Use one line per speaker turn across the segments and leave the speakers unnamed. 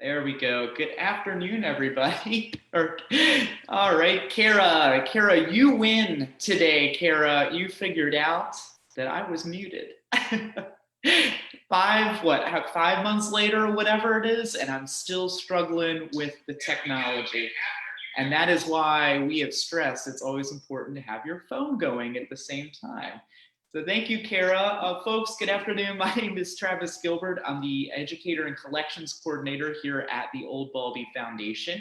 There we go. Good afternoon, everybody. All right, Kara. Kara, you win today. Kara, you figured out that I was muted. 5 months later, or whatever it is, and I'm still struggling with the technology. And that is why we have stressed it's always important to have your phone going at the same time. So thank you, Kara. Folks, good afternoon. My name is Travis Gilbert. I'm the Educator and Collections Coordinator here at the Old Baldy Foundation.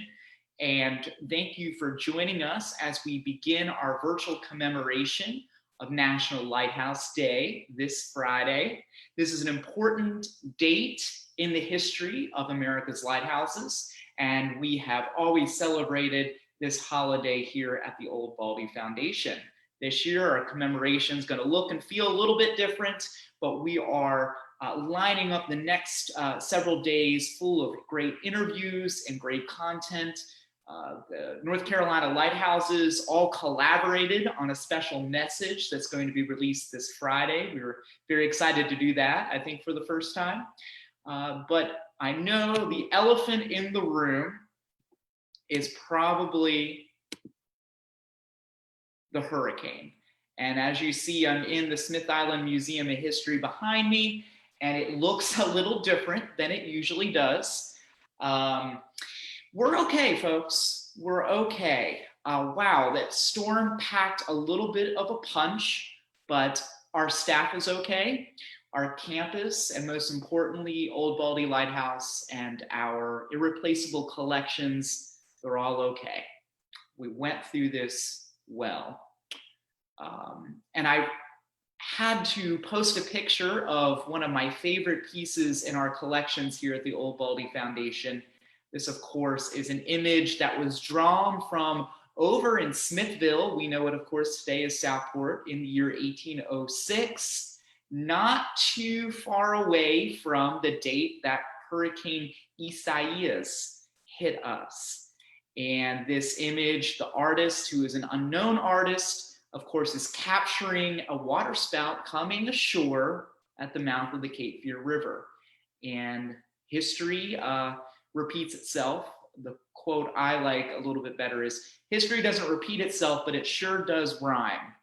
And thank you for joining us as we begin our virtual commemoration of National Lighthouse Day this Friday. This is an important date in the history of America's lighthouses, and we have always celebrated this holiday here at the Old Baldy Foundation. This year, our commemoration is going to look and feel a little bit different, but we are lining up the next several days full of great interviews and great content. The North Carolina Lighthouses all collaborated on a special message that's going to be released this Friday. We were very excited to do that, I think, for the first time. But I know the elephant in the room is probably the hurricane. And as you see, I'm in the Smith Island Museum of History behind me, and it looks a little different than it usually does. We're okay, folks. We're okay. Wow, that storm packed a little bit of a punch, but our staff is okay. Our campus, and most importantly, Old Baldy Lighthouse and our irreplaceable collections, they're all okay. We went through this well. And I had to post a picture of one of my favorite pieces in our collections here at the Old Baldy Foundation. This, of course, is an image that was drawn from over in Smithville. We know it, of course, today as Southport, in the year 1806, not too far away from the date that Hurricane Isaias hit us. And this image, the artist, who is an unknown artist, of course, is capturing a waterspout coming ashore at the mouth of the Cape Fear River. And history repeats itself. The quote I like a little bit better is, history doesn't repeat itself, but it sure does rhyme.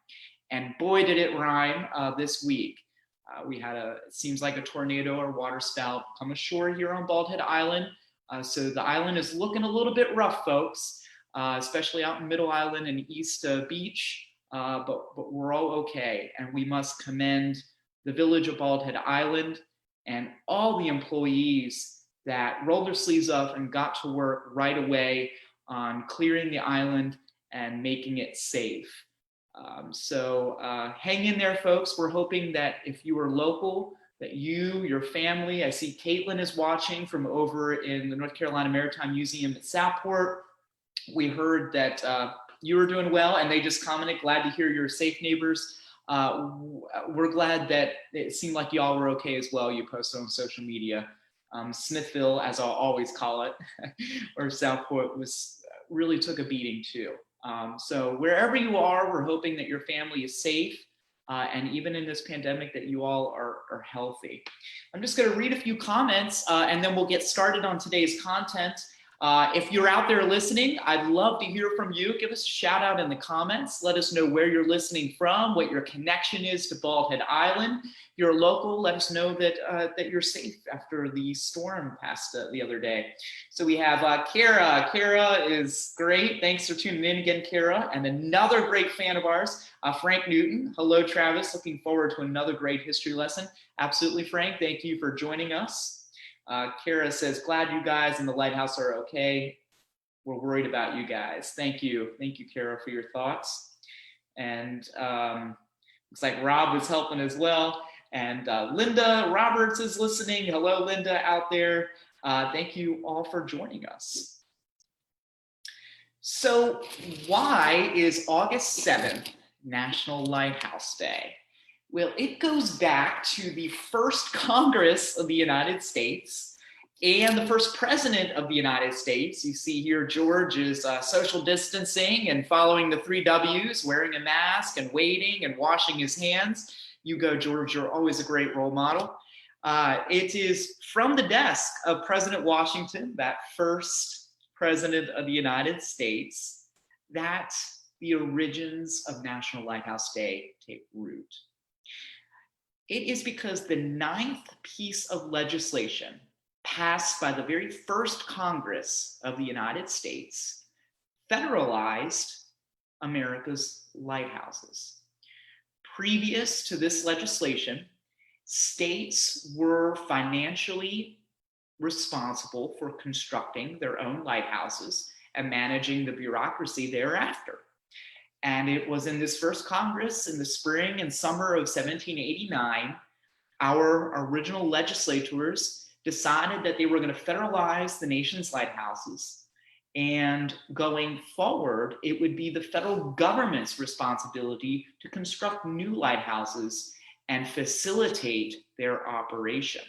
And boy, did it rhyme this week. We had it seems like a tornado or waterspout come ashore here on Bald Head Island. So the island is looking a little bit rough, folks, especially out in Middle Island and East Beach, but we're all okay. And we must commend the village of Bald Head Island and all the employees that rolled their sleeves up and got to work right away on clearing the island and making it safe. So hang in there, folks. We're hoping that if you are local, that you, your family, I see Caitlin is watching from over in the North Carolina Maritime Museum at Southport. We heard that you were doing well, and they just commented, glad to hear you're safe, neighbors. We're glad that it seemed like y'all were okay as well. You posted on social media. Smithville, as I'll always call it, or Southport, really took a beating too. So wherever you are, we're hoping that your family is safe. And even in this pandemic, that you all are healthy. I'm just going to read a few comments and then we'll get started on today's content. If you're out there listening, I'd love to hear from you. Give us a shout out in the comments. Let us know where you're listening from, what your connection is to Bald Head Island. If you're local, let us know that you're safe after the storm passed the other day. So we have Kara. Kara is great. Thanks for tuning in again, Kara. And another great fan of ours, Frank Newton. Hello, Travis. Looking forward to another great history lesson. Absolutely, Frank. Thank you for joining us. Kara says, glad you guys and the Lighthouse are okay. We're worried about you guys. Thank you. Thank you, Kara, for your thoughts. And looks like Rob was helping as well. And Linda Roberts is listening. Hello, Linda, out there. Thank you all for joining us. So why is August 7th National Lighthouse Day? Well, it goes back to the first Congress of the United States and the first president of the United States. You see here, George is social distancing and following the 3 W's, wearing a mask and waiting and washing his hands. You go, George, you're always a great role model. It is from the desk of President Washington, that first president of the United States, that the origins of National Lighthouse Day take root. It is because the ninth piece of legislation passed by the very first Congress of the United States federalized America's lighthouses. Previous to this legislation, states were financially responsible for constructing their own lighthouses and managing the bureaucracy thereafter. And it was in this first Congress in the spring and summer of 1789, our original legislators decided that they were going to federalize the nation's lighthouses. And going forward, it would be the federal government's responsibility to construct new lighthouses and facilitate their operation.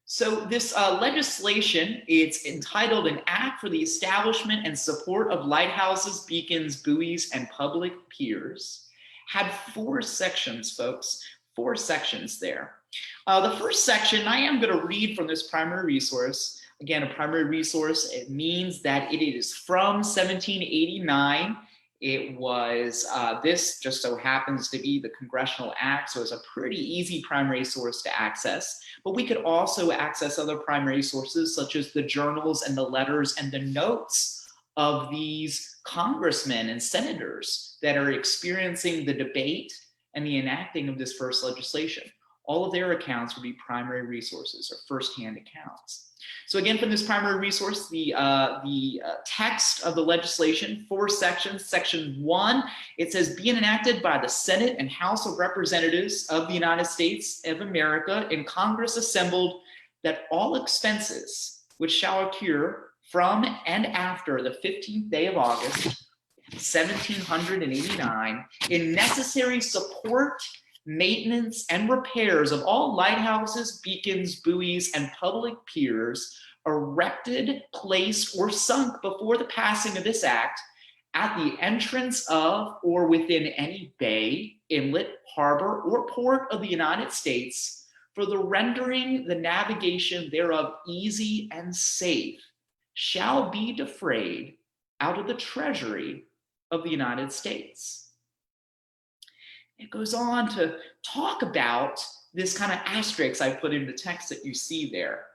So this legislation, it's entitled An Act for the Establishment and Support of Lighthouses, Beacons, Buoys, and Public Piers, had 4 sections, folks, 4 sections there. The first section, I am going to read from this primary resource. Again, a primary resource, it means that it is from 1789. It was, this just so happens to be the Congressional Act, so it's a pretty easy primary source to access. But we could also access other primary sources, such as the journals and the letters and the notes of these congressmen and senators that are experiencing the debate and the enacting of this first legislation. All of their accounts would be primary resources or firsthand accounts. So again, from this primary resource, the text of the legislation, 4 sections. Section 1, it says, being enacted by the Senate and House of Representatives of the United States of America in Congress assembled, that all expenses which shall occur from and after the 15th day of August, 1789, in necessary support, maintenance, and repairs of all lighthouses, beacons, buoys, and public piers erected, placed, or sunk before the passing of this act at the entrance of or within any bay, inlet, harbor, or port of the United States, for the rendering the navigation thereof easy and safe, shall be defrayed out of the treasury of the United States. It goes on to talk about this kind of asterisk I put in the text that you see there.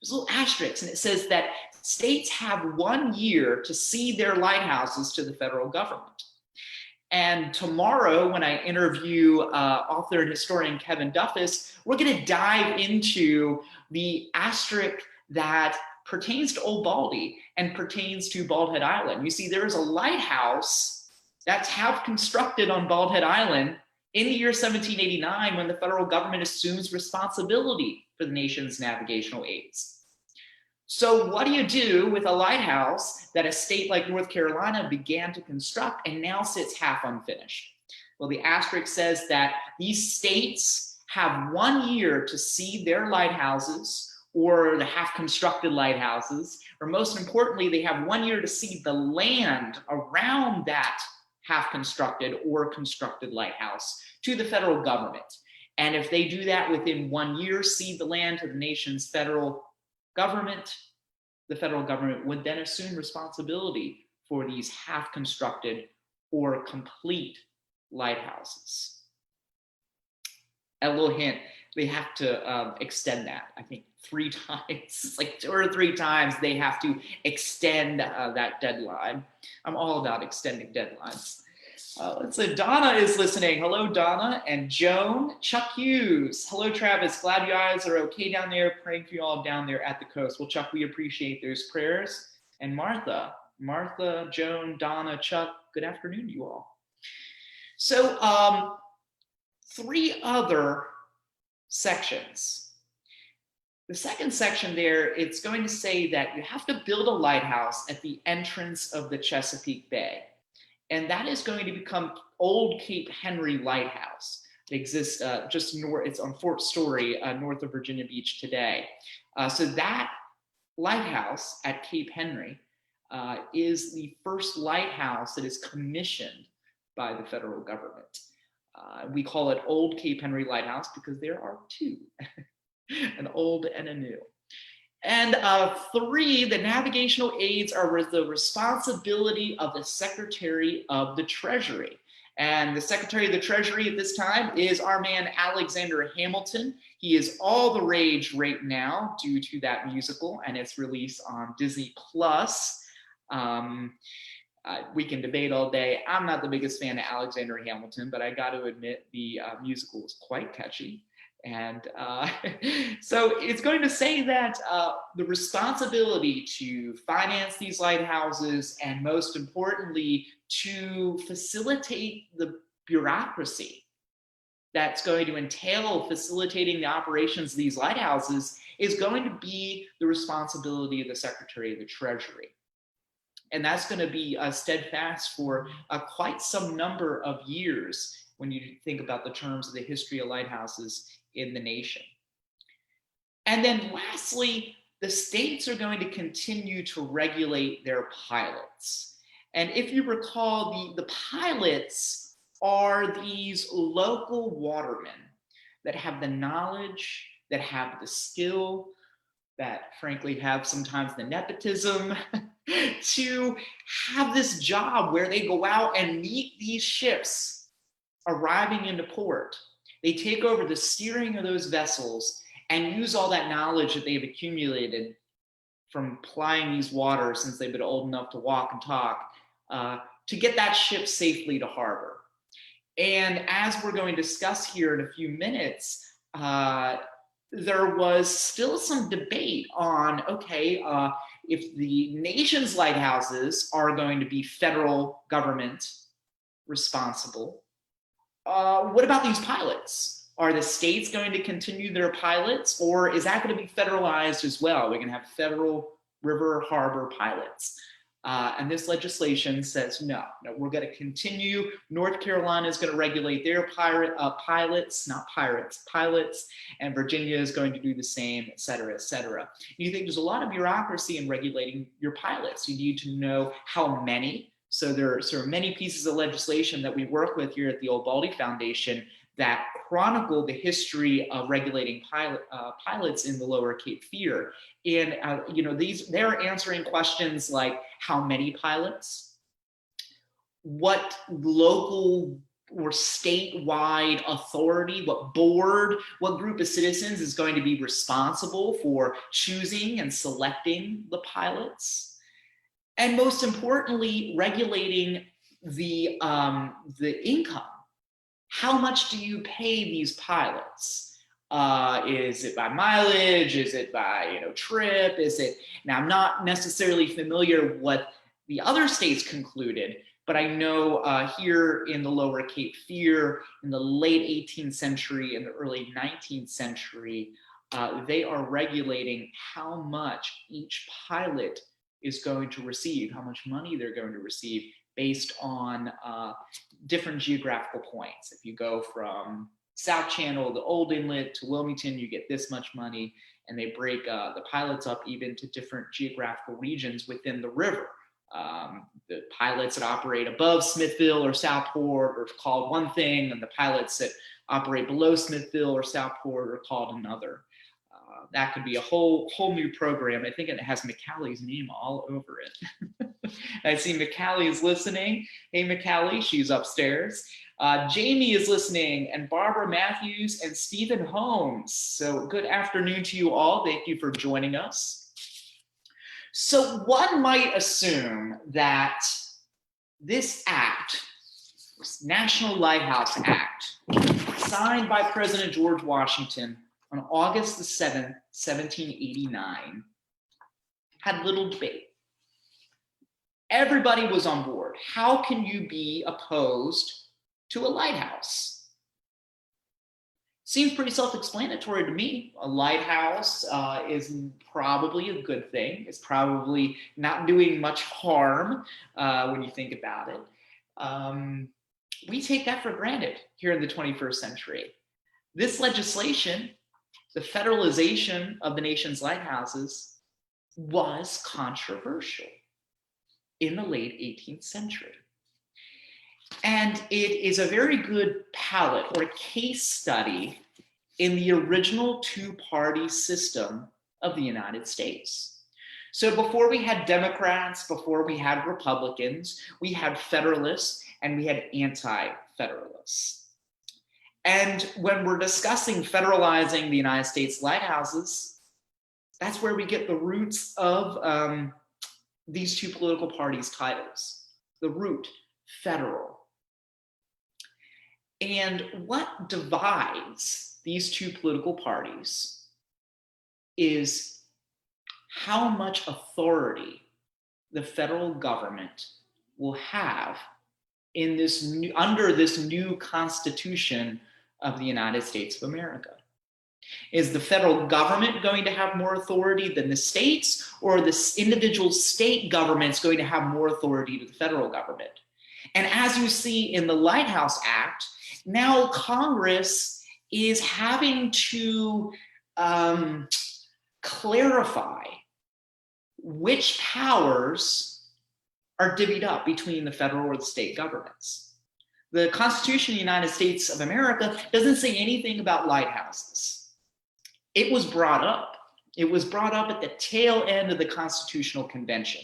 There's a little asterisk, and it says that states have 1 year to cede their lighthouses to the federal government. And tomorrow, when I interview author and historian Kevin Duffus, we're going to dive into the asterisk that pertains to Old Baldy and pertains to Bald Head Island. You see, there is a lighthouse that's half constructed on Bald Head Island in the year 1789, when the federal government assumes responsibility for the nation's navigational aids. So what do you do with a lighthouse that a state like North Carolina began to construct and now sits half unfinished? Well, the asterisk says that these states have 1 year to cede their lighthouses, or the half-constructed lighthouses, or most importantly, they have 1 year to cede the land around that half-constructed or constructed lighthouse to the federal government. And if they do that within 1 year, cede the land to the nation's federal government, the federal government would then assume responsibility for these half-constructed or complete lighthouses. A little hint, they have to extend that, I think 3 times, like 2 or 3 times they have to extend that deadline. I'm all about extending deadlines. Let's say Donna is listening. Hello, Donna. And Joan, Chuck Hughes. Hello, Travis. Glad you guys are okay down there. Praying for you all down there at the coast. Well, Chuck, we appreciate those prayers. And Martha, Joan, Donna, Chuck, good afternoon to you all. So 3 other sections. The second section there, it's going to say that you have to build a lighthouse at the entrance of the Chesapeake Bay. And that is going to become Old Cape Henry Lighthouse. It exists just north, it's on Fort Story, north of Virginia Beach today. So that lighthouse at Cape Henry is the first lighthouse that is commissioned by the federal government. We call it Old Cape Henry Lighthouse because there are two, an old and a new. And three, the navigational aids are the responsibility of the Secretary of the Treasury. And the Secretary of the Treasury at this time is our man Alexander Hamilton. He is all the rage right now due to that musical and its release on Disney Plus. We can debate all day. I'm not the biggest fan of Alexander Hamilton, but I got to admit the musical was quite catchy. And so it's going to say that the responsibility to finance these lighthouses and most importantly, to facilitate the bureaucracy that's going to entail facilitating the operations of these lighthouses is going to be the responsibility of the Secretary of the Treasury. And that's going to be steadfast for quite some number of years when you think about the terms of the history of lighthouses in the nation. And then lastly, the states are going to continue to regulate their pilots. And if you recall, the pilots are these local watermen that have the knowledge, that have the skill, that frankly have sometimes the nepotism to have this job where they go out and meet these ships arriving into port. They take over the steering of those vessels and use all that knowledge that they've accumulated from plying these waters since they've been old enough to walk and talk to get that ship safely to harbor. And as we're going to discuss here in a few minutes, there was still some debate on, okay, if the nation's lighthouses are going to be federal government responsible, what about these pilots? Are the states going to continue their pilots, or is that going to be federalized as well? We're going to have federal river harbor pilots. And this legislation says, no, we're going to continue. North Carolina is going to regulate their pilots, not pirates, pilots, and Virginia is going to do the same, et cetera, et cetera. You think there's a lot of bureaucracy in regulating your pilots. You need to know how many. So there are sort of many pieces of legislation that we work with here at the Old Baldy Foundation that chronicle the history of regulating pilots in the Lower Cape Fear. And they're answering questions like how many pilots, what local or statewide authority, what board, what group of citizens is going to be responsible for choosing and selecting the pilots, and most importantly, regulating the income. How much do you pay these pilots? Is it by mileage? Is it by trip? Is it? Now, I'm not necessarily familiar what the other states concluded, but I know here in the Lower Cape Fear, in the late 18th century and the early 19th century, they are regulating how much each pilot is going to receive, how much money they're going to receive based on different geographical points. If you go from South Channel, the Old Inlet to Wilmington, you get this much money, and they break the pilots up even to different geographical regions within the river. The pilots that operate above Smithville or Southport are called one thing, and the pilots that operate below Smithville or Southport are called another. That could be a whole new program. I think it has McCallie's name all over it. I see McCallie is listening. Hey, McCallie, she's upstairs. Jamie is listening, and Barbara Matthews and Stephen Holmes. So good afternoon to you all. Thank you for joining us. So one might assume that this act, this National Lighthouse Act, signed by President George Washington on August the 7th, 1789, had little debate. Everybody was on board. How can you be opposed to a lighthouse? Seems pretty self-explanatory to me. A lighthouse is probably a good thing. It's probably not doing much harm when you think about it. We take that for granted here in the 21st century. This legislation, the federalization of the nation's lighthouses, was controversial in the late 18th century. And it is a very good palette or case study in the original two-party system of the United States. So before we had Democrats, before we had Republicans, we had Federalists and we had Anti-Federalists. And when we're discussing federalizing the United States lighthouses, that's where we get the roots of these two political parties' titles. The root, federal. And what divides these two political parties is how much authority the federal government will have in this under this new Constitution of the United States of America. Is the federal government going to have more authority than the states, or the individual state governments going to have more authority to the federal government? And as you see in the Lighthouse Act, now Congress is having to clarify which powers are divvied up between the federal or the state governments. The Constitution of the United States of America doesn't say anything about lighthouses. It was brought up. It was brought up at the tail end of the Constitutional Convention.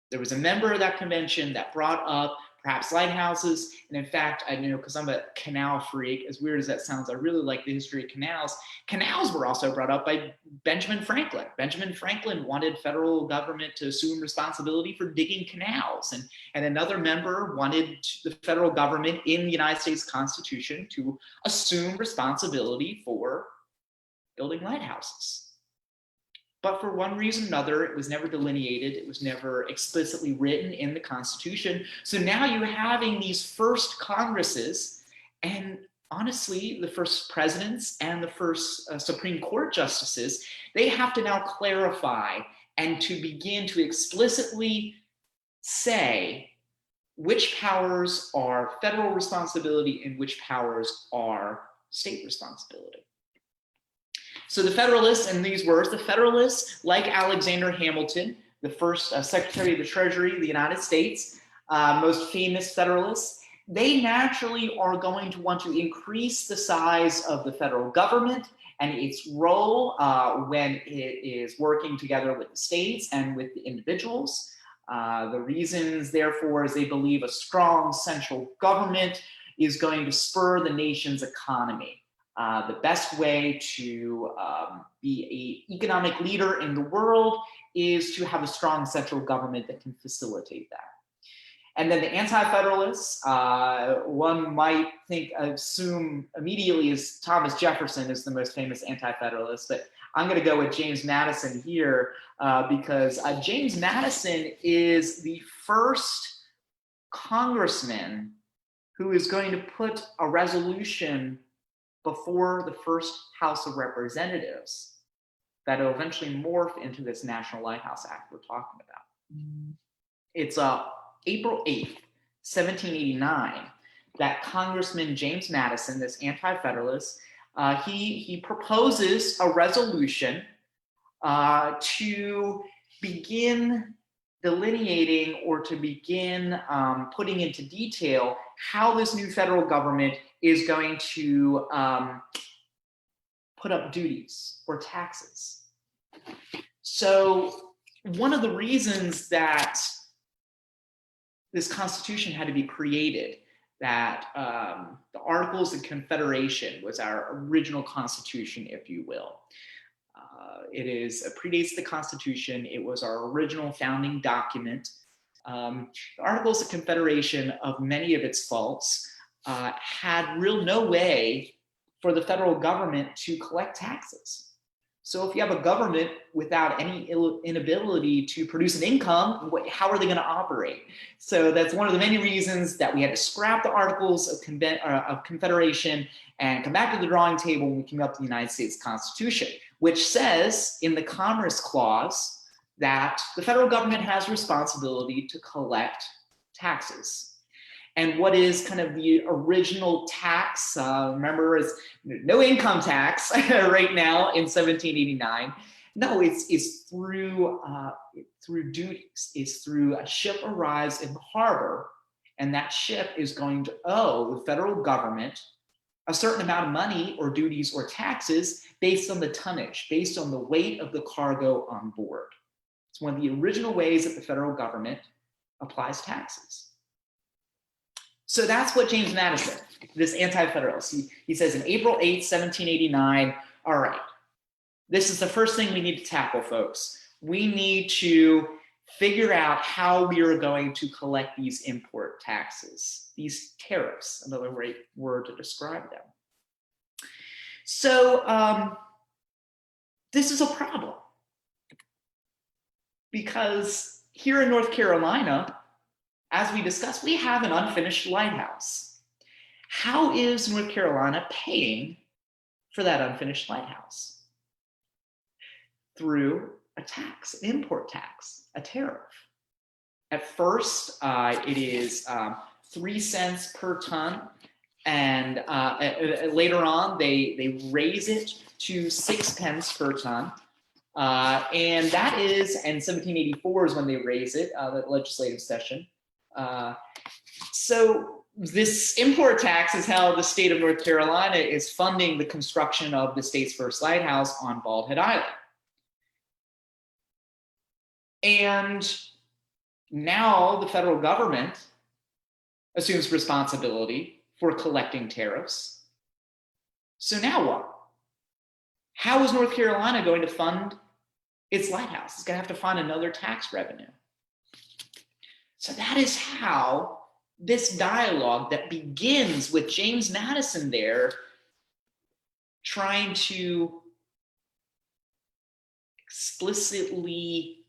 There was a member of that convention that brought up perhaps lighthouses. And in fact, I know, because I'm a canal freak, as weird as that sounds, I really like the history of canals. Canals were also brought up by Benjamin Franklin. Benjamin Franklin wanted federal government to assume responsibility for digging canals. And another member wanted the federal government in the United States Constitution to assume responsibility for building lighthouses. But for one reason or another, it was never delineated. It was never explicitly written in the Constitution. So now you're having these first Congresses, and honestly, the first presidents and the first Supreme Court justices, they have to now clarify and to begin to explicitly say which powers are federal responsibility and which powers are state responsibility. So the Federalists, and these words, the Federalists, like Alexander Hamilton, the first Secretary of the Treasury of the United States, most famous Federalists, they naturally are going to want to increase the size of the federal government and its role when it is working together with the states and with the individuals. The reasons, therefore, is they believe a strong central government is going to spur the nation's economy. The best way to be an economic leader in the world is to have a strong central government that can facilitate that. And then the Anti-Federalists, one might assume immediately is Thomas Jefferson is the most famous Anti-Federalist, but I'm going to go with James Madison here because James Madison is the first congressman who is going to put a resolution before the first House of Representatives that will eventually morph into this National Lighthouse Act we're talking about. It's April 8th, 1789, that Congressman James Madison, this Anti-Federalist, he proposes a resolution to begin delineating or to begin putting into detail how this new federal government is going to put up duties or taxes. So one of the reasons that this Constitution had to be created, that the Articles of Confederation was our original Constitution, if you will. It predates the Constitution. It was our original founding document. The Articles of Confederation, of many of its faults, had no way for the federal government to collect taxes. So if you have a government without any inability to produce an income, how are they going to operate? So that's one of the many reasons that we had to scrap the Articles of Confederation and come back to the drawing table when we came up with the United States Constitution, which says in the Commerce Clause that the federal government has responsibility to collect taxes. And what is kind of the original tax, remember, is no income tax right now in 1789. No, it's through duties. It's through a ship arrives in the harbor And that ship is going to owe the federal government a certain amount of money or duties or taxes based on the tonnage, based on the weight of the cargo on board. It's one of the original ways that the federal government applies taxes. So that's what James Madison, this anti-federalist, he says in April 8th, 1789, all right, this is the first thing we need to tackle, folks. We need to figure out how we are going to collect these import taxes, these tariffs, another word to describe them. So this is a problem because here in North Carolina, as we discussed, we have an unfinished lighthouse. How is North Carolina paying for that unfinished lighthouse? Through a tax, an import tax, a tariff. At first, it is 3 cents per ton, and later on, they raise it to 6 pence per ton. And that is, and 1784 is when they raise it, the legislative session. So this import tax is how the state of North Carolina is funding the construction of the state's first lighthouse on Bald Head Island. And now the federal government assumes responsibility for collecting tariffs. So now what? How is North Carolina going to fund its lighthouse? It's going to have to find another tax revenue. So that is how this dialogue that begins with James Madison there trying to explicitly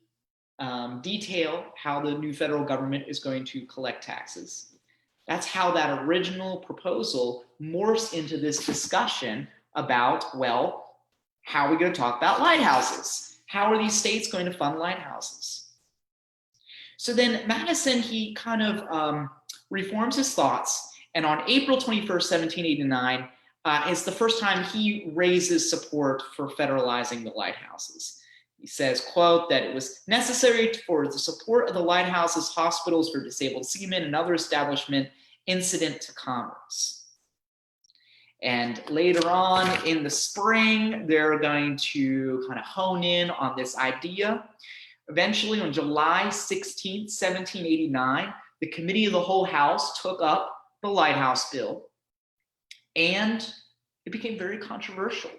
detail how the new federal government is going to collect taxes. That's how that original proposal morphs into this discussion about, well, how are we going to talk about lighthouses? How are these states going to fund lighthouses? So then Madison, he kind of reforms his thoughts, and on April 21st, 1789, is the first time he raises support for federalizing the lighthouses. He says, quote, that it was necessary for the support of the lighthouses, hospitals for disabled seamen, and other establishment incident to commerce. And later on in the spring, they're going to kind of hone in on this idea. Eventually, on July 16th, 1789, the Committee of the Whole House took up the Lighthouse Bill, and it became very controversial.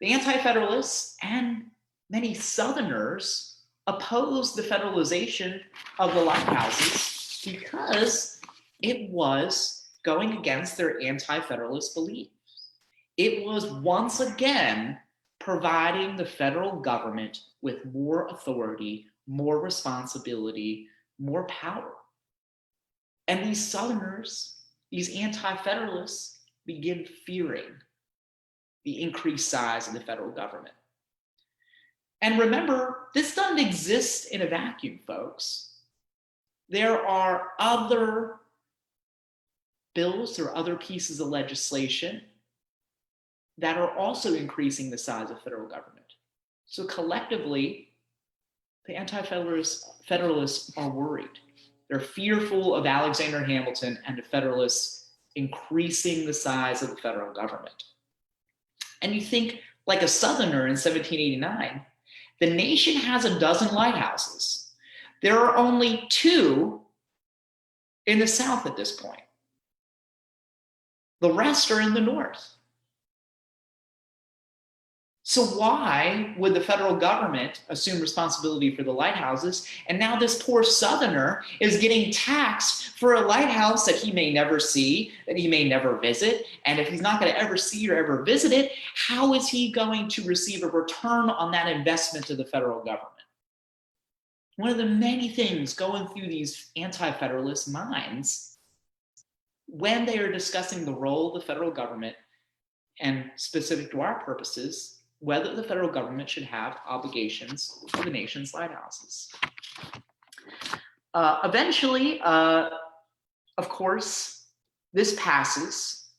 The Anti-Federalists and many Southerners opposed the federalization of the lighthouses because it was going against their anti-federalist beliefs. It was once again providing the federal government with more authority, more responsibility, more power. And these Southerners, these anti-federalists, begin fearing the increased size of the federal government. And remember, this doesn't exist in a vacuum, folks. There are other bills or other pieces of legislation that are also increasing the size of federal government. So collectively, the anti-federalists are worried. They're fearful of Alexander Hamilton and the Federalists increasing the size of the federal government. And you think, like a Southerner in 1789, the nation has a dozen lighthouses. There are only 2 in the South at this point. The rest are in the North. So why would the federal government assume responsibility for the lighthouses? And now this poor Southerner is getting taxed for a lighthouse that he may never see, that he may never visit. And if he's not going to ever see or ever visit it, how is he going to receive a return on that investment to the federal government? One of the many things going through these anti-federalist minds when they are discussing the role of the federal government and specific to our purposes, whether the federal government should have obligations for the nation's lighthouses. Eventually, of course, this passes.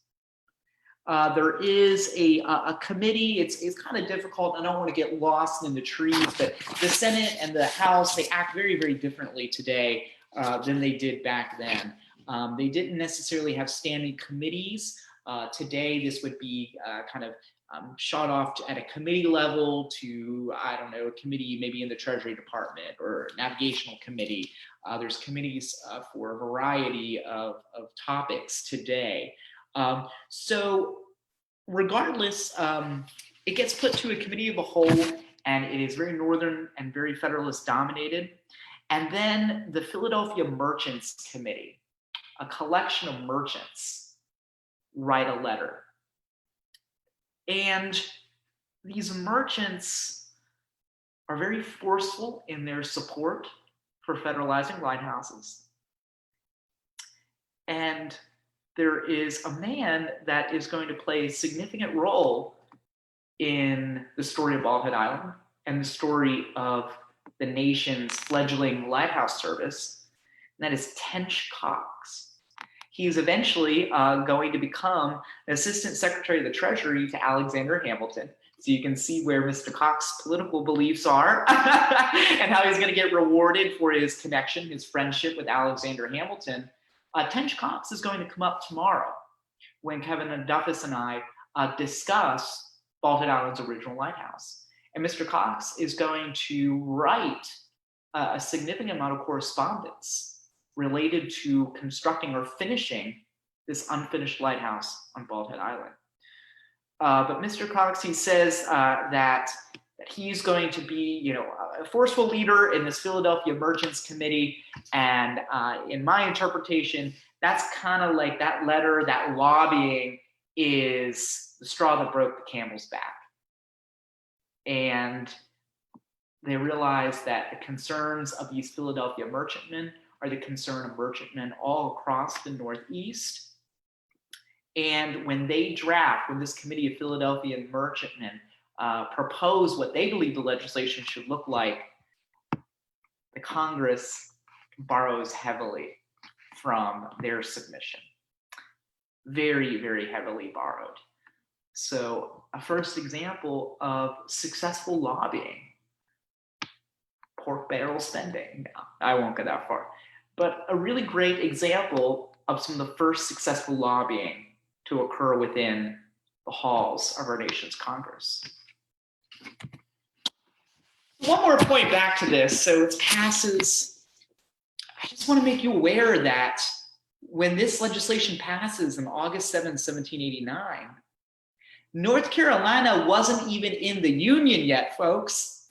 There is a committee. It's kind of difficult. I don't want to get lost in the trees, but the Senate and the House, they act very, very differently today than they did back then. They didn't necessarily have standing committees. Today, this would be kind of shot off at a committee level to, I don't know, a committee maybe in the Treasury Department or navigational committee. There's committees for a variety of topics today. So regardless, it gets put to a committee of the whole, and it is very Northern and very Federalist dominated. And then the Philadelphia Merchants Committee, a collection of merchants, write a letter. And these merchants are very forceful in their support for federalizing lighthouses. And there is a man that is going to play a significant role in the story of Bald Head Island and the story of the nation's fledgling lighthouse service, and that is Tench Coxe. He's eventually going to become an Assistant Secretary of the Treasury to Alexander Hamilton. So you can see where Mr. Cox's political beliefs are and how he's going to get rewarded for his connection, his friendship with Alexander Hamilton. Tench Coxe is going to come up tomorrow when Kevin and Duffus and I discuss Bald Head Island's original lighthouse. And Mr. Coxe is going to write a significant amount of correspondence related to constructing or finishing this unfinished lighthouse on Bald Head Island. But Mr. Coxe, he says that he's going to be, a forceful leader in this Philadelphia Merchants Committee. And in my interpretation, that's kind of like that letter, that lobbying is the straw that broke the camel's back. And they realize that the concerns of these Philadelphia merchantmen are the concern of merchantmen all across the Northeast. And when this committee of Philadelphia merchantmen propose what they believe the legislation should look like, the Congress borrows heavily from their submission. Very, very heavily borrowed. So a first example of successful lobbying, pork barrel spending. No, I won't go that far. But a really great example of some of the first successful lobbying to occur within the halls of our nation's Congress. One more point back to this. So it passes. I just want to make you aware that when this legislation passes on August 7, 1789, North Carolina wasn't even in the Union yet, folks.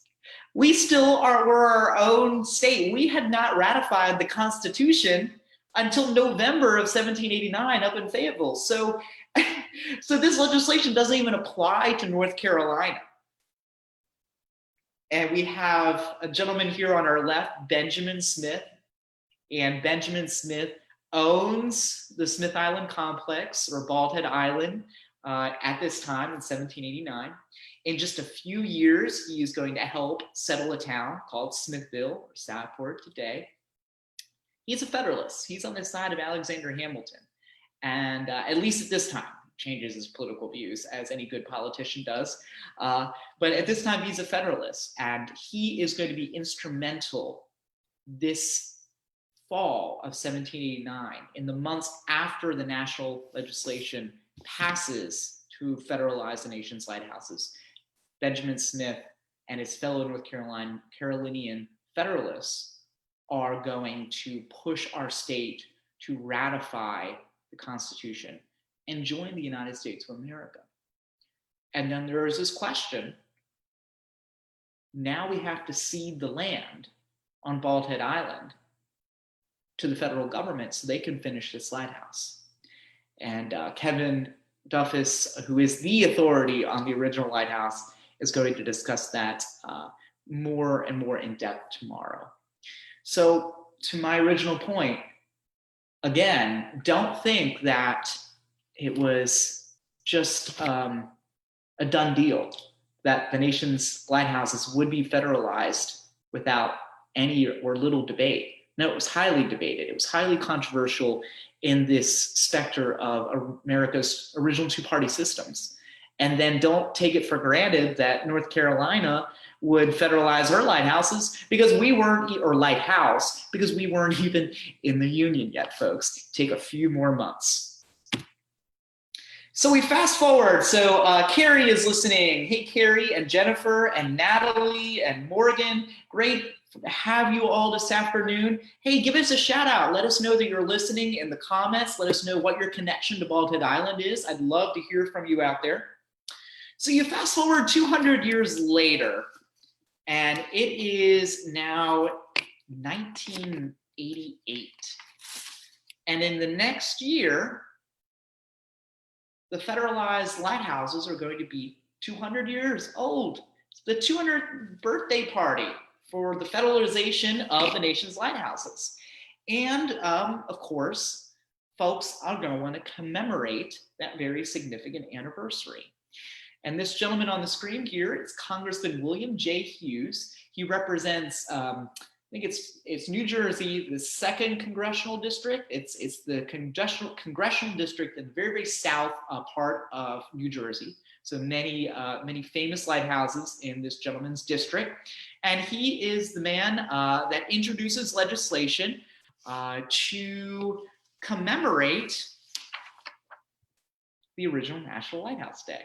We still were our own state. We had not ratified the Constitution until November of 1789 up in Fayetteville. So this legislation doesn't even apply to North Carolina. And we have a gentleman here on our left, Benjamin Smith. And Benjamin Smith owns the Smith Island complex, or Bald Head Island, at this time in 1789. In just a few years, he is going to help settle a town called Smithville, or Southport today. He's a Federalist. He's on the side of Alexander Hamilton. And at least at this time, changes his political views, as any good politician does. But at this time, he's a Federalist. And he is going to be instrumental this fall of 1789, in the months after the national legislation passes to federalize the nation's lighthouses. Benjamin Smith and his fellow North Carolinian Federalists are going to push our state to ratify the Constitution and join the United States of America. And then there is this question. Now we have to cede the land on Bald Head Island to the federal government so they can finish this lighthouse. And Kevin Duffus, who is the authority on the original lighthouse, is going to discuss that more and more in depth tomorrow. So to my original point, again, don't think that it was just a done deal, that the nation's lighthouses would be federalized without any or little debate. No, it was highly debated. It was highly controversial in this specter of America's original two-party systems. And then don't take it for granted that North Carolina would federalize her lighthouses because we weren't, or lighthouse, because we weren't even in the Union yet, folks. Take a few more months. So we fast forward. So Carrie is listening. Hey, Carrie and Jennifer and Natalie and Morgan. Great to have you all this afternoon. Hey, give us a shout out. Let us know that you're listening in the comments. Let us know what your connection to Bald Head Island is. I'd love to hear from you out there. So you fast forward 200 years later, and it is now 1988. And in the next year, the federalized lighthouses are going to be 200 years old. It's the 200th birthday party for the federalization of the nation's lighthouses. And of course, folks are going to want to commemorate that very significant anniversary. And this gentleman on the screen here is Congressman William J. Hughes. He represents, I think it's New Jersey, the 2nd congressional district. It's the congressional district in the very, very south part of New Jersey. So many famous lighthouses in this gentleman's district. And he is the man that introduces legislation to commemorate the original National Lighthouse Day.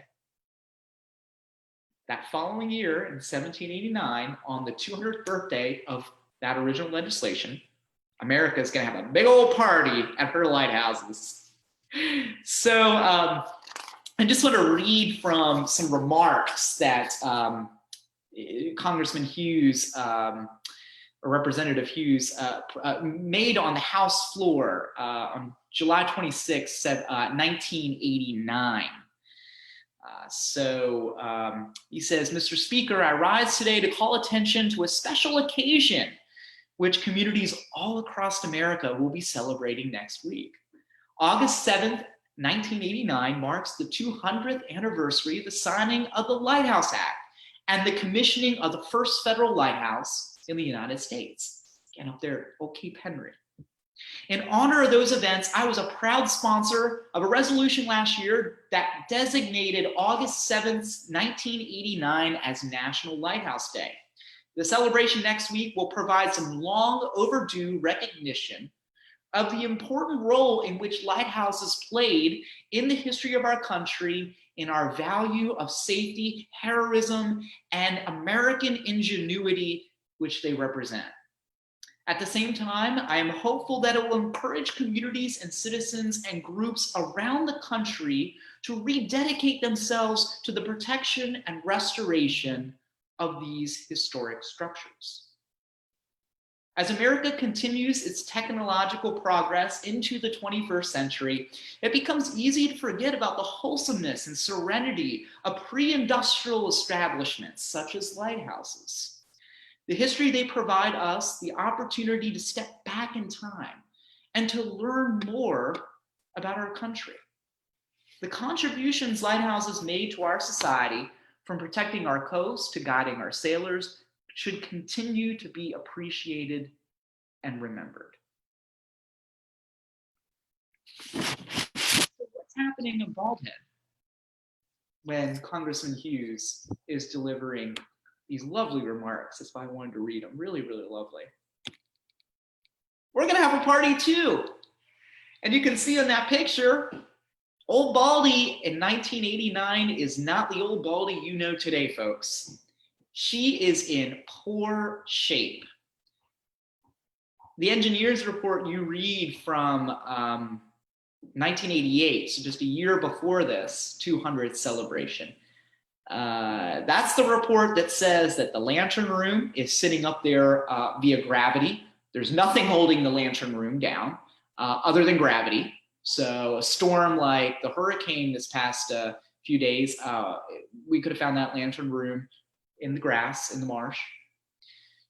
That following year, in 1789, on the 200th birthday of that original legislation, America is going to have a big old party at her lighthouses. So I just want to read from some remarks that Congressman Hughes, or Representative Hughes, made on the House floor on July 26, 1989. He says, Mr. Speaker, I rise today to call attention to a special occasion which communities all across America will be celebrating next week. August 7th, 1989 marks the 200th anniversary of the signing of the Lighthouse Act and the commissioning of the first federal lighthouse in the United States. Again, up there, Old Cape Henry. In honor of those events, I was a proud sponsor of a resolution last year that designated August 7th, 1989 as National Lighthouse Day. The celebration next week will provide some long overdue recognition of the important role in which lighthouses played in the history of our country, in our value of safety, heroism, and American ingenuity, which they represent. At the same time, I am hopeful that it will encourage communities and citizens and groups around the country to rededicate themselves to the protection and restoration of these historic structures. As America continues its technological progress into the 21st century, it becomes easy to forget about the wholesomeness and serenity of pre-industrial establishments such as lighthouses. The history they provide us the opportunity to step back in time and to learn more about our country. The contributions lighthouses made to our society, from protecting our coast to guiding our sailors, should continue to be appreciated and remembered. So what's happening in Bald Head when Congressman Hughes is delivering these lovely remarks? That's why I wanted to read them. Really, really lovely. We're going to have a party too. And you can see in that picture, Old Baldy in 1989 is not the Old Baldy you know today, folks. She is in poor shape. The engineer's report you read from 1988, so just a year before this 200th celebration, that's the report that says that the lantern room is sitting up there via gravity. There's nothing holding the lantern room down other than gravity. So a storm like the hurricane this past few days, we could have found that lantern room in the grass, in the marsh.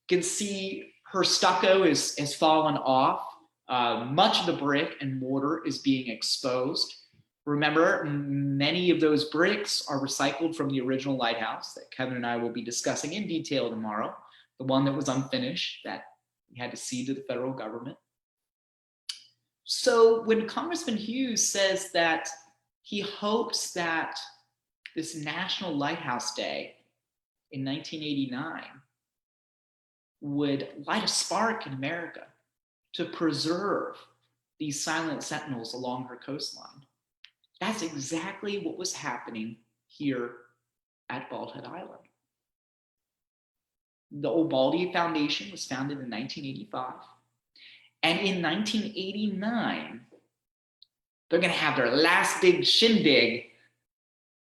You can see her stucco has fallen off. Much of the brick and mortar is being exposed. Remember, many of those bricks are recycled from the original lighthouse that Kevin and I will be discussing in detail tomorrow, the one that was unfinished that we had to cede to the federal government. So when Congressman Hughes says that he hopes that this National Lighthouse Day in 1989 would light a spark in America to preserve these silent sentinels along her coastline. That's exactly what was happening here at Bald Head Island. The Old Baldy Foundation was founded in 1985. And in 1989, they're going to have their last big shindig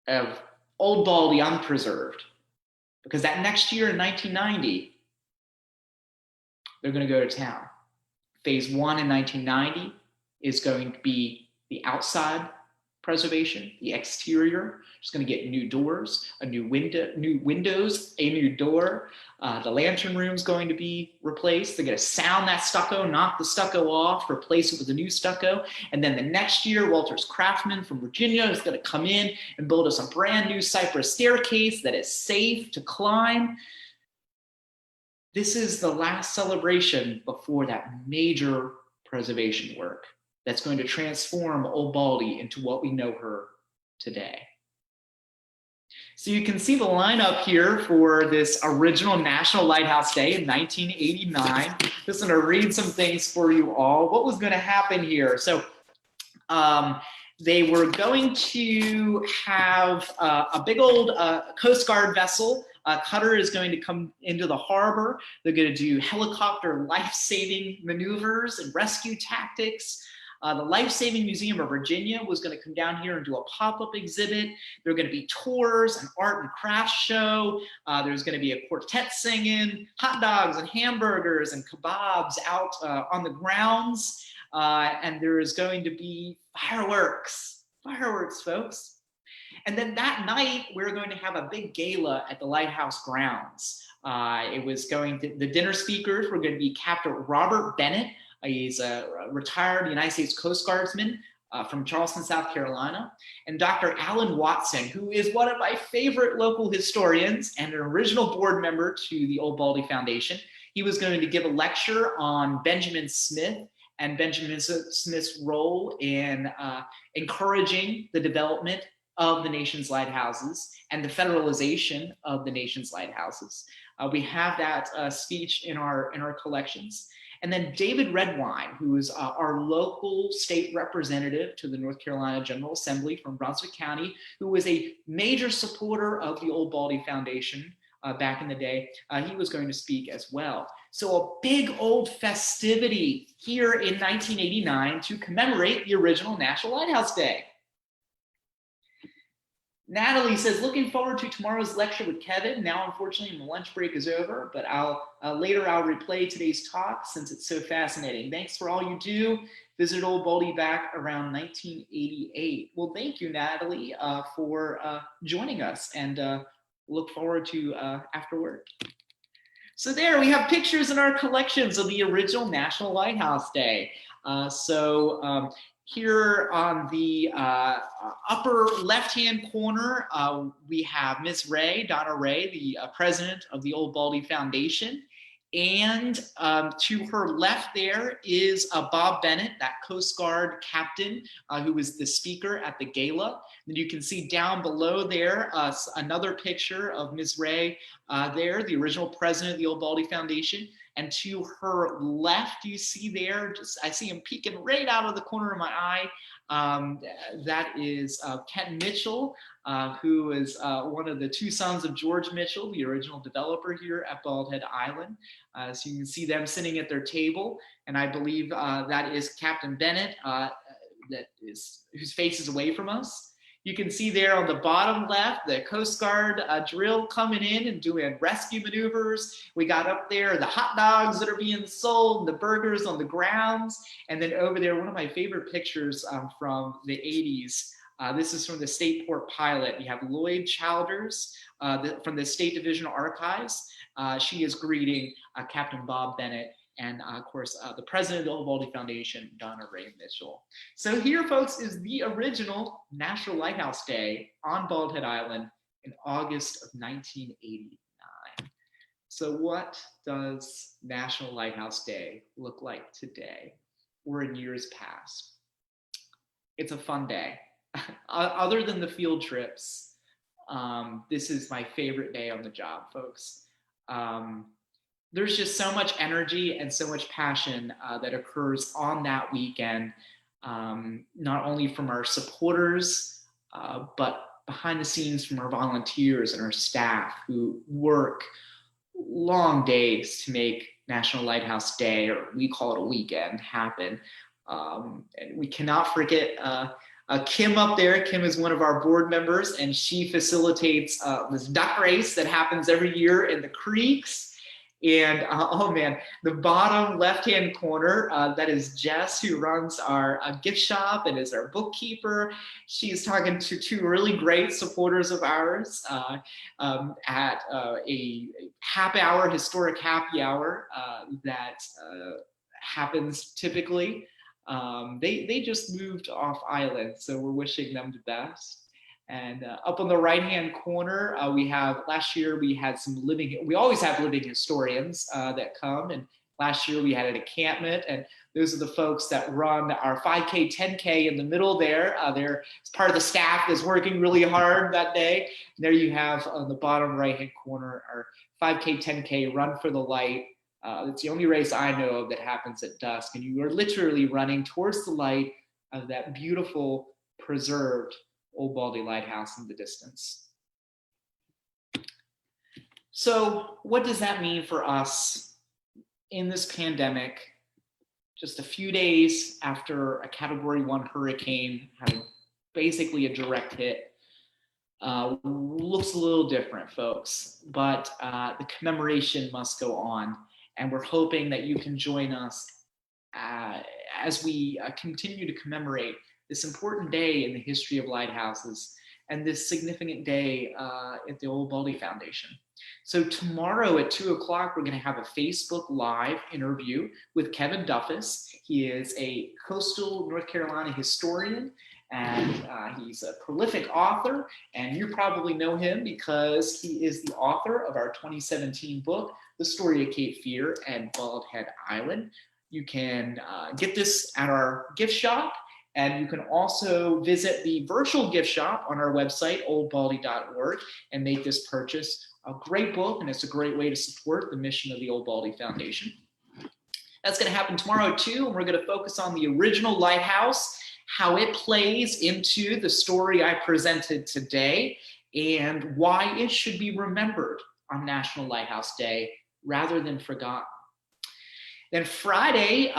of Old Baldy unpreserved. Because that next year in 1990, they're going to go to town. Phase 1 in 1990 is going to be the outside preservation, the exterior. It's going to get new doors, new windows, a new door. The lantern room is going to be replaced. They're going to sound that stucco, knock the stucco off, replace it with a new stucco. And then the next year, Walter's Craftsman from Virginia is going to come in and build us a brand new cypress staircase that is safe to climb. This is the last celebration before that major preservation work that's going to transform Old Baldy into what we know her today. So you can see the lineup here for this original National Lighthouse Day in 1989. Just going to read some things for you all. What was going to happen here? So they were going to have a big old Coast Guard vessel. Cutter is going to come into the harbor. They're going to do helicopter life-saving maneuvers and rescue tactics. The Life-Saving Museum of Virginia was going to come down here and do a pop-up exhibit. There are going to be tours, an art and crafts show. There's going to be a quartet singing, hot dogs and hamburgers and kebabs out on the grounds. And there is going to be fireworks, folks. And then that night, we're going to have a big gala at the Lighthouse grounds. The dinner speakers were going to be Captain Robert Bennett. He's a retired United States Coast Guardsman from Charleston, South Carolina, and Dr. Alan Watson, who is one of my favorite local historians and an original board member to the Old Baldy Foundation. He was going to give a lecture on Benjamin Smith and Benjamin Smith's role in encouraging the development of the nation's lighthouses and the federalization of the nation's lighthouses. We have that speech in our collections. And then David Redwine, who is our local state representative to the North Carolina General Assembly from Brunswick County, who was a major supporter of the Old Baldy Foundation back in the day, he was going to speak as well. So a big old festivity here in 1989 to commemorate the original National Lighthouse Day. Natalie says, looking forward to tomorrow's lecture with Kevin. Now, unfortunately, my lunch break is over, but later I'll replay today's talk since it's so fascinating. Thanks for all you do. Visit Old Baldy back around 1988. Well, thank you, Natalie, for joining us, and look forward to afterward. So there, we have pictures in our collections of the original National Lighthouse Day. Here on the upper left-hand corner, we have Ms. Ray, Donna Ray, the president of the Old Baldy Foundation. And to her left there is Bob Bennett, that Coast Guard captain who was the speaker at the gala. And you can see down below there another picture of Ms. Ray there, the original president of the Old Baldy Foundation. And to her left, you see there, I see him peeking right out of the corner of my eye. That is Ken Mitchell, who is one of the two sons of George Mitchell, the original developer here at Bald Head Island. So you can see them sitting at their table. And I believe that is Captain Bennett, whose face is away from us. You can see there on the bottom left, the Coast Guard drill coming in and doing rescue maneuvers. We got up there the hot dogs that are being sold, the burgers on the grounds. And then over there, one of my favorite pictures from the 80s. This is from the State Port Pilot. You have Lloyd Childers from the State Division Archives. She is greeting Captain Bob Bennett. And of course, the president of the Old Baldy Foundation, Donna Ray Mitchell. So here, folks, is the original National Lighthouse Day on Bald Head Island in August of 1989. So what does National Lighthouse Day look like today or in years past? It's a fun day. Other than the field trips, This is my favorite day on the job, folks. There's just so much energy and so much passion that occurs on that weekend, not only from our supporters, but behind the scenes from our volunteers and our staff who work long days to make National Lighthouse Day, or we call it a weekend, happen. And we cannot forget Kim up there. Kim is one of our board members, and she facilitates this duck race that happens every year in the creeks. And oh man, the bottom left-hand corner, that is Jess, who runs our gift shop and is our bookkeeper. She's talking to two really great supporters of ours at a happy hour, historic happy hour that happens typically. They just moved off island, so we're wishing them the best. And up on the right-hand corner, last year we had we always have living historians that come. And last year we had an encampment, and those are the folks that run our 5K, 10K in the middle there. They're part of the staff that's working really hard that day. And there you have on the bottom right-hand corner, our 5K, 10K Run for the Light. It's the only race I know of that happens at dusk. And you are literally running towards the light of that beautiful, preserved Old Baldy Lighthouse in the distance. So what does that mean for us in this pandemic, just a few days after a Category 1 hurricane had basically a direct hit? Looks a little different, folks, but the commemoration must go on. And we're hoping that you can join us as we continue to commemorate this important day in the history of lighthouses and this significant day at the Old Baldy Foundation. So tomorrow at 2 o'clock, we're going to have a Facebook Live interview with Kevin Duffus. He is a coastal North Carolina historian, and he's a prolific author, and you probably know him because he is the author of our 2017 book, The Story of Cape Fear and Bald Head Island. You can get this at our gift shop, and you can also visit the virtual gift shop on our website, oldbaldy.org, and make this purchase. A great book, and it's a great way to support the mission of the Old Baldy Foundation. That's going to happen tomorrow too, and we're going to focus on the original lighthouse, how it plays into the story I presented today, and why it should be remembered on National Lighthouse Day rather than forgotten. Then Friday,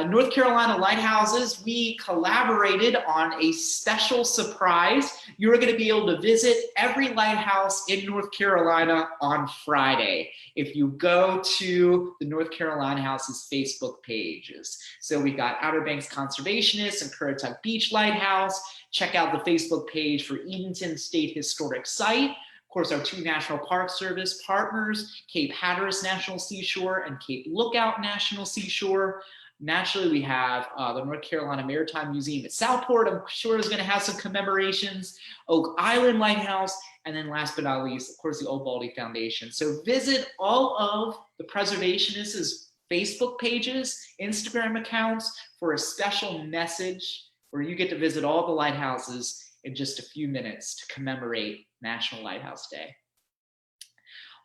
North Carolina Lighthouses, we collaborated on a special surprise. You're going to be able to visit every lighthouse in North Carolina on Friday if you go to the North Carolina Houses Facebook pages. So we got Outer Banks Conservationists and Currituck Beach Lighthouse. Check out the Facebook page for Edenton State Historic Site. Of course, our two National Park Service partners, Cape Hatteras National Seashore and Cape Lookout National Seashore. Naturally, we have the North Carolina Maritime Museum at Southport. I'm sure is going to have some commemorations. Oak Island Lighthouse. And then last but not least, of course, the Old Baldy Foundation. So visit all of the preservationists' Facebook pages, Instagram accounts for a special message where you get to visit all the lighthouses in just a few minutes to commemorate National Lighthouse Day.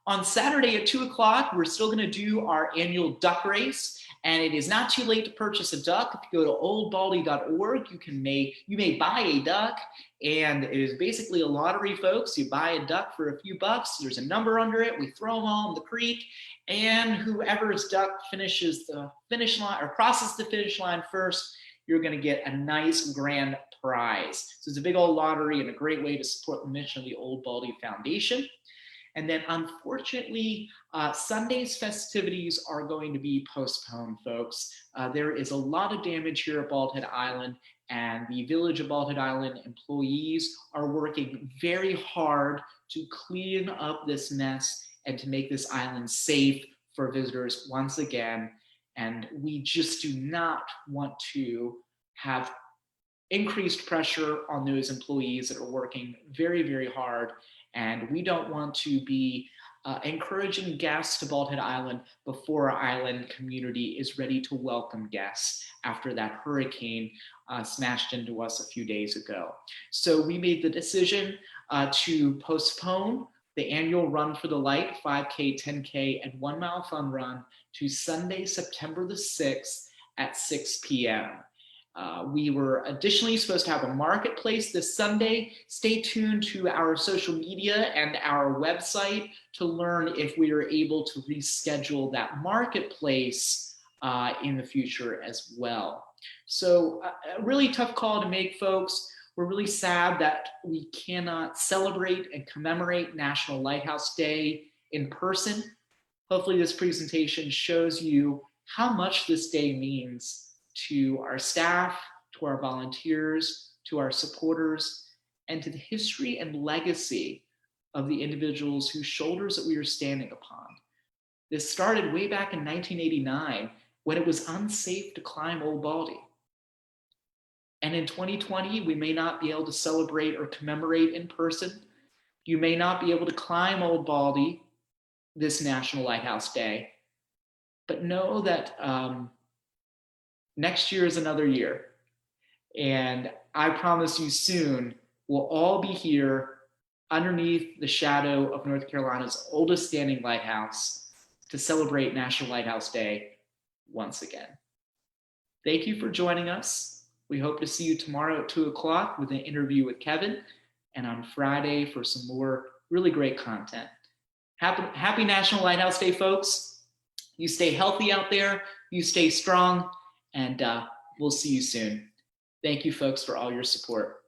On Saturday at 2 o'clock, we're still going to do our annual duck race, and it is not too late to purchase a duck. If you go to oldbaldy.org, you may buy a duck, and it is basically a lottery, folks. You buy a duck for a few bucks. There's a number under it. We throw them all in the creek, and whoever's duck finishes the finish line or crosses the finish line first, you're going to get a nice grand prize. So it's a big old lottery and a great way to support the mission of the Old Baldy Foundation. And then unfortunately, Sunday's festivities are going to be postponed, folks. There is a lot of damage here at Bald Head Island, and the Village of Bald Head Island employees are working very hard to clean up this mess and to make this island safe for visitors once again. And we just do not want to have increased pressure on those employees that are working very, very hard. And we don't want to be encouraging guests to Bald Head Island before our island community is ready to welcome guests after that hurricane smashed into us a few days ago. So we made the decision to postpone the annual Run for the Light, 5K, 10K, and 1 Mile Fun Run to Sunday, September the 6th at 6 p.m. We were additionally supposed to have a marketplace this Sunday. Stay tuned to our social media and our website to learn if we are able to reschedule that marketplace in the future as well. So a really tough call to make, folks. We're really sad that we cannot celebrate and commemorate National Lighthouse Day in person. Hopefully this presentation shows you how much this day means to our staff, to our volunteers, to our supporters, and to the history and legacy of the individuals whose shoulders that we are standing upon. This started way back in 1989 when it was unsafe to climb Old Baldy. And in 2020, we may not be able to celebrate or commemorate in person. You may not be able to climb Old Baldy this National Lighthouse Day, but know that next year is another year. And I promise you soon, we'll all be here underneath the shadow of North Carolina's oldest standing lighthouse to celebrate National Lighthouse Day once again. Thank you for joining us. We hope to see you tomorrow at 2 o'clock with an interview with Kevin, and on Friday for some more really great content. Happy National Lighthouse Day, folks. You stay healthy out there, you stay strong, and we'll see you soon. Thank you, folks, for all your support.